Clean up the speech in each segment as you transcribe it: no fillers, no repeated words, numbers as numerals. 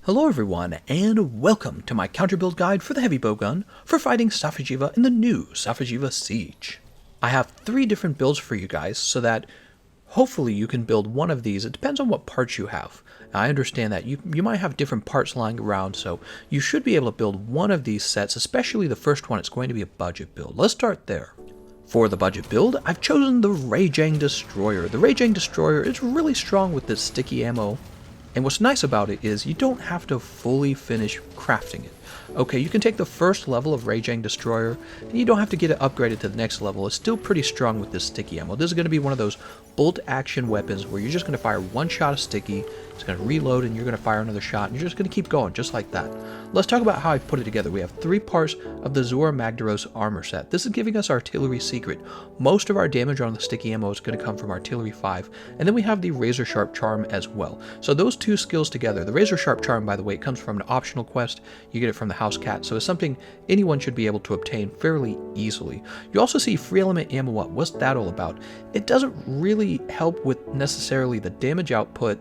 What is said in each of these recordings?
Hello everyone, and welcome to my counter build guide for the heavy bowgun for fighting Safi'Jiiva in the new Safi'Jiiva Siege. I have 3 different builds for you guys so that hopefully you can build one of these. It depends on what parts you have. I understand that you might have different parts lying around, so you should be able to build one of these sets, especially the first one. It's going to be a budget build. Let's start there. For the budget build, I've chosen the Rajang Destroyer. The Rajang Destroyer is really strong with this sticky ammo. And what's nice about it is you don't have to fully finish crafting it. Okay, you can take the first level of Rajang Destroyer, and you don't have to get it upgraded to the next level. It's still pretty strong with this sticky ammo. This is going to be one of those bolt action weapons where you're just going to fire one shot of sticky, it's going to reload, and you're going to fire another shot, and you're just going to keep going, just like that. Let's talk about how I've put it together. We have 3 parts of the Zora Magdaros armor set. This is giving us artillery secret. Most of our damage on the sticky ammo is going to come from artillery 5, and then we have the razor sharp charm as well. So those 2 skills together. The razor sharp charm, by the way, it comes from an optional quest. You get it from the house cat, so it's something anyone should be able to obtain fairly easily. You also see free element ammo up. What's that all about? It doesn't really help with necessarily the damage output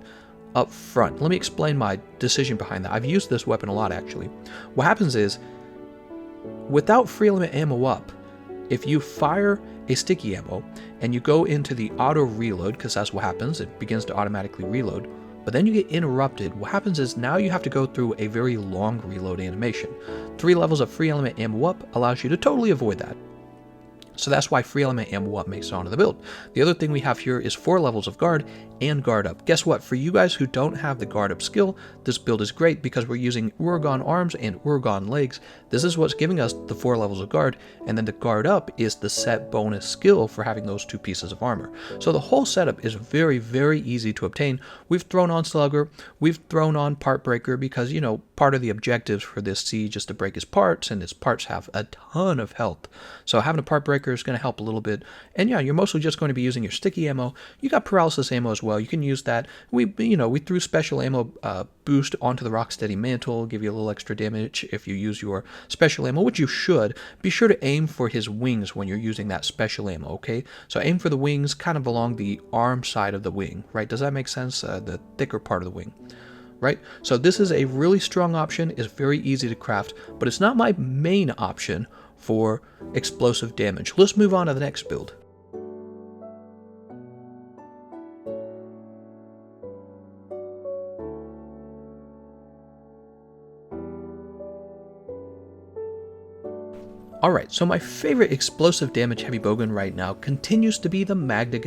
up front. Let me explain my decision behind that. I've used this weapon a lot, actually. What happens is, without free element ammo up, if you fire a sticky ammo and you go into the auto reload, because that's what happens, it begins to automatically reload, but then you get interrupted. What happens is now you have to go through a very long reload animation. 3 levels of free element ammo up allows you to totally avoid that. So that's why free element ammo up makes it onto the build. The other thing we have here is 4 levels of guard and guard up. Guess what? For you guys who don't have the guard up skill, this build is great because we're using Uragan arms and Uragan legs. This is what's giving us the 4 levels of guard, and then the guard up is the set bonus skill for having those 2 pieces of armor. So the whole setup is very, very easy to obtain. We've thrown on Slugger, we've thrown on Part Breaker because, you know, part of the objectives for this siege is to break his parts, and his parts have a ton of health. So having a Part Breaker is going to help a little bit. And yeah, you're mostly just going to be using your sticky ammo. You got paralysis ammo as well. You can use that. We threw special ammo boost onto the Rocksteady mantle, give you a little extra damage if you use your special ammo, which you should. Be sure to aim for his wings when you're using that special ammo, okay? So aim for the wings kind of along the arm side of the wing, right? Does that make sense? The thicker part of the wing. Right? So this is a really strong option. It's very easy to craft, but it's not my main option for explosive damage. Let's move on to the next build. Alright, so my favorite explosive damage heavy bowgun right now continues to be the Magda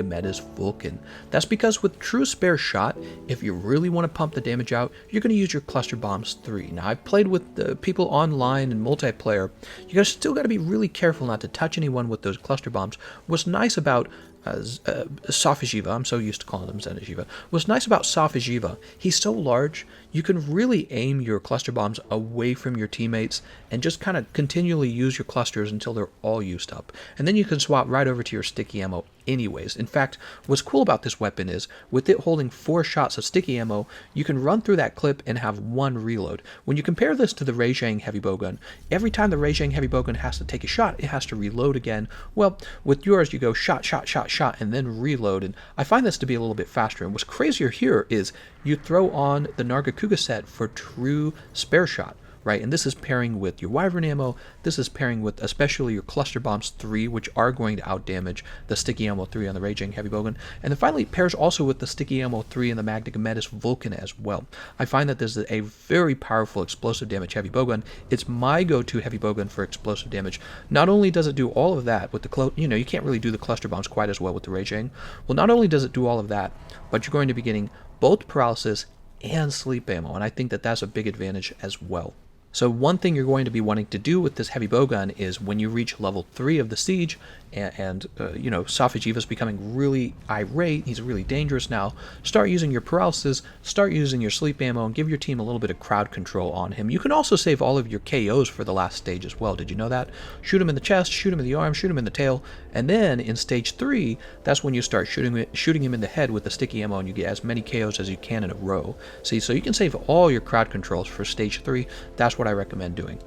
Vulcan. That's because with true spare shot, if you really want to pump the damage out, you're going to use your cluster bombs 3. Now I've played with people online and multiplayer. You guys still got to be really careful not to touch anyone with those cluster bombs. What's nice about Safi'Jiiva, I'm so used to calling him Safi'Jiiva. What's nice about Safi'Jiiva, he's so large, you can really aim your cluster bombs away from your teammates and just kind of continually use your clusters until they're all used up. And then you can swap right over to your sticky ammo anyways. In fact, what's cool about this weapon is, with it holding 4 shots of sticky ammo, you can run through that clip and have 1 reload. When you compare this to the Rajang heavy bowgun, every time the Rajang heavy bowgun has to take a shot, it has to reload again. Well, with yours, you go shot, shot, shot, shot, and then reload, and I find this to be a little bit faster. And what's crazier here is you throw on the Nergi set for true spare shot, right? And this is pairing with your Wyvern ammo. This is pairing with especially your Cluster Bombs 3, which are going to outdamage the Sticky Ammo 3 on the Rajang Heavy Bowgun. And then finally it pairs also with the Sticky Ammo 3 and the Magda Vulcan as well. I find that this is a very powerful explosive damage heavy bowgun. It's my go-to heavy bowgun for explosive damage. Not only does it do all of that with the you can't really do the Cluster Bombs quite as well with the Rajang. Well, not only does it do all of that, but you're going to be getting both paralysis and sleep ammo, and I think that that's a big advantage as well. So one thing you're going to be wanting to do with this heavy bowgun is when you reach level 3 of the siege, and Safi'Jiiva is becoming really irate, he's really dangerous now, start using your paralysis, start using your sleep ammo, and give your team a little bit of crowd control on him. You can also save all of your KOs for the last stage as well. Did you know that? Shoot him in the chest, shoot him in the arm, shoot him in the tail, and then in stage 3, that's when you start shooting him in the head with the sticky ammo, and you get as many KOs as you can in a row. See, so you can save all your crowd controls for stage 3. That's what I recommend doing.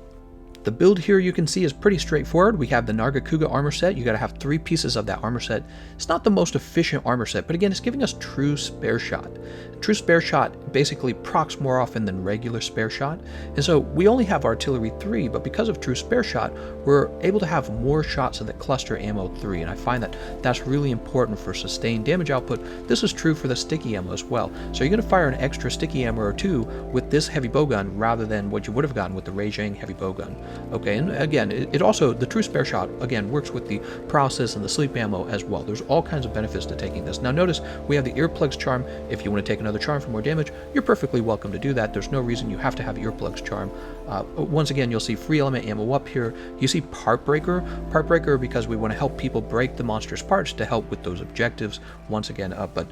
The build here you can see is pretty straightforward. We have the Nergi armor set. You got to have 3 pieces of that armor set. It's not the most efficient armor set, but again, it's giving us true spare shot. True spare shot basically procs more often than regular spare shot, and so we only have artillery 3, but because of true spare shot, we're able to have more shots of the cluster ammo 3, and I find that that's really important for sustained damage output. This is true for the sticky ammo as well. So you're going to fire an extra sticky ammo or 2 with this heavy bowgun rather than what you would have gotten with the Rajang heavy bowgun. Okay, and again, it also, the true spare shot, again, works with the paralysis and the sleep ammo as well. There's all kinds of benefits to taking this. Now notice, we have the earplugs charm. If you want to take another charm for more damage, you're perfectly welcome to do that. There's no reason you have to have earplugs charm. Once again, you'll see free element ammo up here. You see part breaker because we want to help people break the monster's parts to help with those objectives once again up. But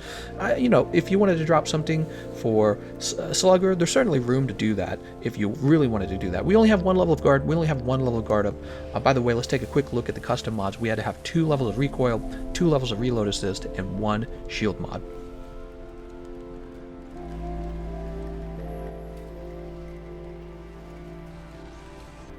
you know, if you wanted to drop something for Slugger, there's certainly room to do that if you really wanted to do that. We only have 1 level of guard. We only have 1 level of guard up. By the way, let's take a quick look at the custom mods. We had to have 2 levels of recoil, 2 levels of reload assist, and 1 shield mod.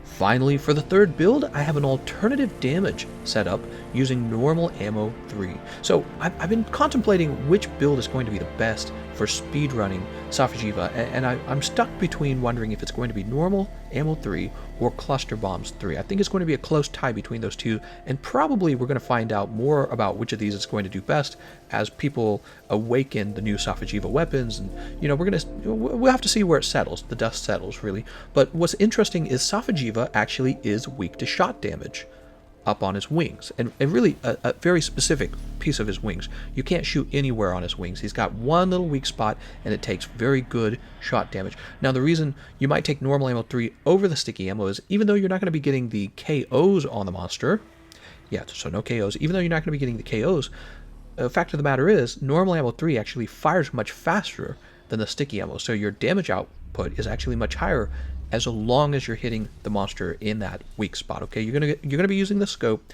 Finally, for the third build, I have an alternative damage setup using Normal Amoo 3. So I've been contemplating which build is going to be the best for speedrunning Safi'Jiiva, and I'm stuck between wondering if it's going to be Normal Amoo 3 or Cluster Bombs 3. I think it's going to be a close tie between those two, and probably we're going to find out more about which of these is going to do best as people awaken the new Safi'Jiiva weapons, and you know, we'll have to see where it settles, the dust settles really. But what's interesting is Safi'Jiiva actually is weak to shot damage up on his wings, and really a very specific piece of his wings. You can't shoot anywhere on his wings. He's got one little weak spot, and it takes very good shot damage. Now, the reason you might take Normal Amoo 3 over the sticky ammo is even though you're not going to be getting the KOs on the monster, yeah, so no KOs, even though you're not going to be getting the KOs, the fact of the matter is, Normal Amoo 3 actually fires much faster than the sticky ammo, so your damage output is actually much higher as long as you're hitting the monster in that weak spot. Okay, you're gonna be using the scope.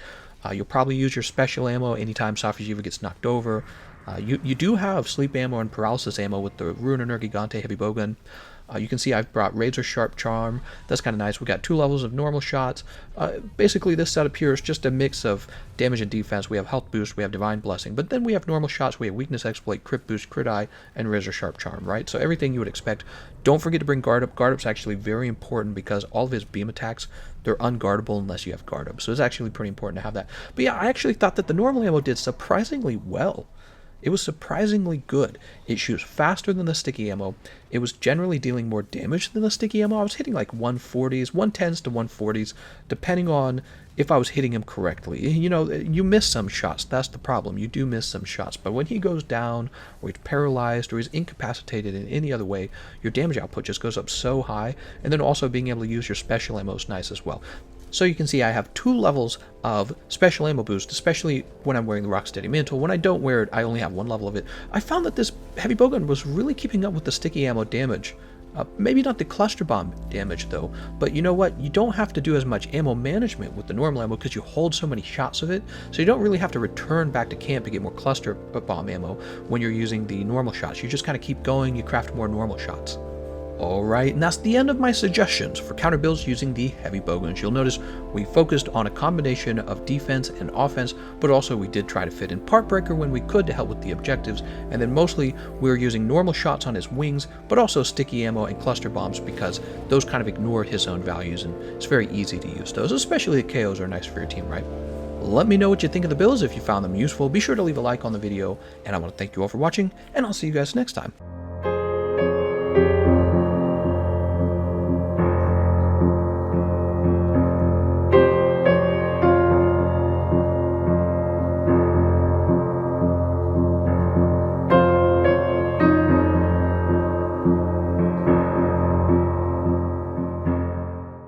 You'll probably use your special ammo anytime Safi'Jiiva gets knocked over. You do have sleep ammo and paralysis ammo with the Ruiner Nergi heavy bowgun. You can see I've brought Razor Sharp Charm. That's kind of nice. We got 2 levels of normal shots. Basically, this setup here is just a mix of damage and defense. We have health boost, we have Divine Blessing, but then we have normal shots, we have Weakness Exploit, Crit Boost, Crit Eye, and Razor Sharp Charm, right? So everything you would expect. Don't forget to bring Guard Up. Guard Up's actually very important because all of his beam attacks, they're unguardable unless you have Guard Up. So it's actually pretty important to have that. But yeah, I actually thought that the normal ammo did surprisingly well. It was surprisingly good. It shoots faster than the sticky ammo. It was generally dealing more damage than the sticky ammo. I was hitting like 140s, 110s to 140s, depending on if I was hitting him correctly. You know, you miss some shots. That's the problem. You do miss some shots. But when he goes down, or he's paralyzed, or he's incapacitated in any other way, your damage output just goes up so high. And then also being able to use your special ammo is nice as well. So you can see I have 2 levels of special ammo boost, especially when I'm wearing the Rocksteady Mantle. When I don't wear it, I only have 1 level of it. I found that this heavy bowgun was really keeping up with the sticky ammo damage. Maybe not the cluster bomb damage though, but you know what? You don't have to do as much ammo management with the normal ammo because you hold so many shots of it, so you don't really have to return back to camp to get more cluster bomb ammo when you're using the normal shots. You just kind of keep going, you craft more normal shots. Alright, and that's the end of my suggestions for counter builds using the heavy bowguns. You'll notice we focused on a combination of defense and offense, but also we did try to fit in Part Breaker when we could to help with the objectives, and then mostly we were using normal shots on his wings, but also sticky ammo and cluster bombs because those kind of ignore his own values, and it's very easy to use those, especially the KOs are nice for your team, right? Let me know what you think of the builds if you found them useful. Be sure to leave a like on the video, and I want to thank you all for watching, and I'll see you guys next time.